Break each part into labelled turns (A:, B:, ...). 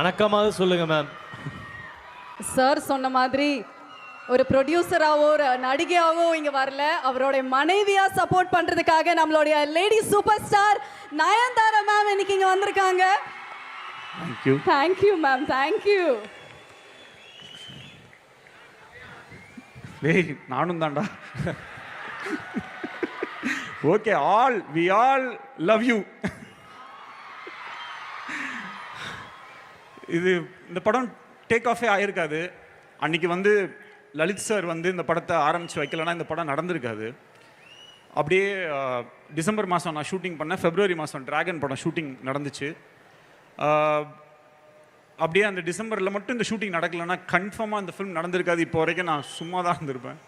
A: வணக்கமாக சொல்லுங்க ma'am.
B: Sir சொன்ன மாதிரி ஒரு ப்ரொடியூசராவோ ஒரு நடிகையாவோ இங்க வரல, அவருடைய மனைவியா சப்போர்ட் பண்றதுக்காக நம்மளுடைய lady super star Nayanthara ma'am இன்னைக்கு இங்க வந்திருக்காங்க. Thank you ma'am, thank you.
C: நானும் தான்டா. Okay, we all love you. இந்த படம் டேக் ஆஃபே ஆயிருக்காது. அன்னைக்கு லலித் சார் இந்த படத்தை ஆரம்பித்து வைக்கலன்னா இந்த படம் நடந்திருக்காது. அப்படியே டிசம்பர் மாதம் நான் ஷூட்டிங் பண்ணேன். ஃபெப்ரவரி மாதம் டிராகன் படம் ஷூட்டிங் நடந்துச்சு. அப்படியே அந்த டிசம்பரில் மட்டும் இந்த ஷூட்டிங் நடக்கலைன்னா கன்ஃபார்மாக அந்த ஃபிலிம் நடந்திருக்காது. இப்போ வரைக்கும் நான் சும்மா தான் இருந்திருப்பேன்.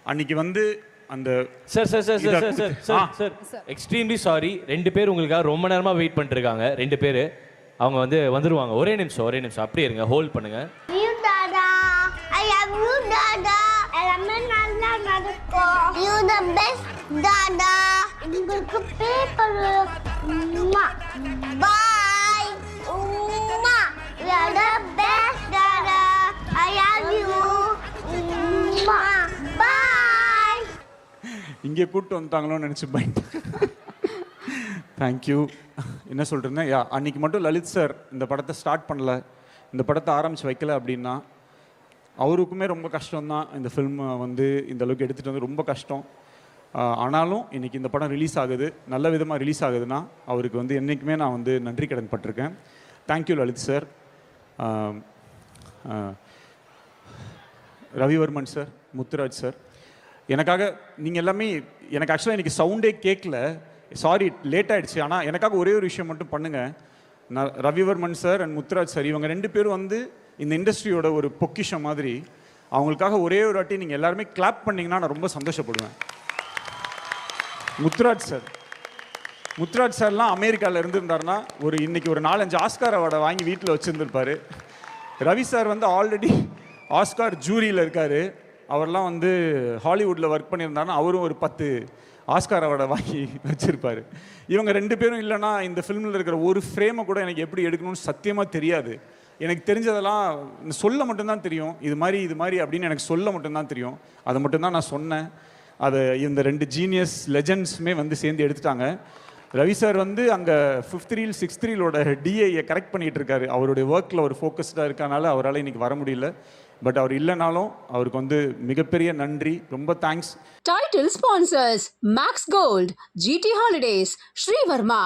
C: அன்றைக்கி அந்த
A: சார் எக்ஸ்ட்ரீம்லி சாரி. 2 பேர் உங்களுக்காக ரொம்ப நேரமாக வெயிட் பண்ணிருக்காங்க. 2 பேர் அவங்க வந்துருவாங்க. ஒரே நிமிஷம் அப்படியே இருங்க, ஹோல்ட் பண்ணுங்க.
D: You the best dada. உங்களுக்கு paper bye. Umma, you are the best dada. I love you. Umma, bye.
C: இங்கே கூப்பிட்டு வந்துட்டாங்களோன்னு நினச்சி பயந்து. தேங்க்யூ. என்ன சொல்கிறேன்னா, அன்றைக்கி மட்டும் லலித் சார் இந்த படத்தை ஸ்டார்ட் பண்ணல, இந்த படத்தை ஆரம்பித்து வைக்கல அப்படின்னா அவருக்குமே ரொம்ப கஷ்டம்தான். இந்த ஃபில்மை இந்த அளவுக்கு எடுத்துகிட்டு ரொம்ப கஷ்டம். ஆனாலும் இன்றைக்கி இந்த படம் ரிலீஸ் ஆகுது, நல்ல விதமாக ரிலீஸ் ஆகுதுன்னா அவருக்கு என்றைக்குமே நான் நன்றி கடன் பட்டிருக்கேன். Thank you Lalith sir. Ravivarman sir, Muthuraj sir, எனக்காக நீங்கள் எல்லாமே, எனக்கு ஆக்சுவலாக இன்றைக்கி சவுண்டே கேட்கல, சாரி லேட் ஆகிடுச்சு. ஆனால் எனக்காக ஒரே ஒரு விஷயம் மட்டும் பண்ணுங்கள். நான் Ravivarman sir and Muthuraj sir, இவங்க 2 பேரும் இந்த இண்டஸ்ட்ரியோட ஒரு பொக்கிஷம் மாதிரி. அவங்களுக்காக ஒரே ஒரு வாட்டி நீங்கள் எல்லாருமே கிளாப் பண்ணிங்கன்னா நான் ரொம்ப சந்தோஷப்படுவேன். முத்துராஜ் சார்லாம் அமெரிக்காவில் இருந்திருந்தாருன்னா இன்றைக்கி ஒரு 4-5 ஆஸ்கார் அவார்டை வாங்கி வீட்டில் வச்சுருந்துருப்பார். ரவி சார் ஆல்ரெடி ஆஸ்கார் ஜூரியில் இருக்கார். அவர்லாம் ஹாலிவுட்டில் ஒர்க் பண்ணியிருந்தாருன்னா அவரும் ஒரு 10 ஆஸ்கார் அவார்டை வாங்கி வச்சுருப்பார். இவங்க 2 பேரும் இல்லைன்னா இந்த ஃபிலிமில் இருக்கிற ஒரு ஃப்ரேமை கூட எனக்கு எப்படி எடுக்கணும்னு சத்தியமாக தெரியாது. எனக்கு தெரிஞ்சதெல்லாம் சொல்ல மட்டும்தான் தெரியும். இது மாதிரி அப்படின்னு எனக்கு சொல்ல மட்டும்தான் தெரியும். அதை மட்டும்தான் நான் சொன்னேன். அதை இந்த 2 ஜீனியஸ் லெஜண்ட்ஸுமே சேர்ந்து எடுத்துட்டாங்க. ரவி சார் அங்கே 5th ரீல் 6th ரீலோட டிஐயை கரெக்ட் பண்ணிகிட்டு இருக்காரு. அவருடைய ஒர்க்கில் ஒரு ஃபோக்கஸ்டாக இருக்கனால அவரால் இன்றைக்கி வர முடியல. பட் அவர் இல்லைனாலும் அவருக்கு மிகப்பெரிய நன்றி, ரொம்ப thanks.
E: Title sponsors Max Gold, GT Holidays, Sri Varma,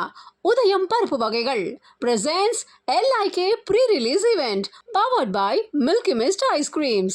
E: Udayam பருப்பு வகைகள் presents LIK pre-release event powered by Milky Mist Ice Creams.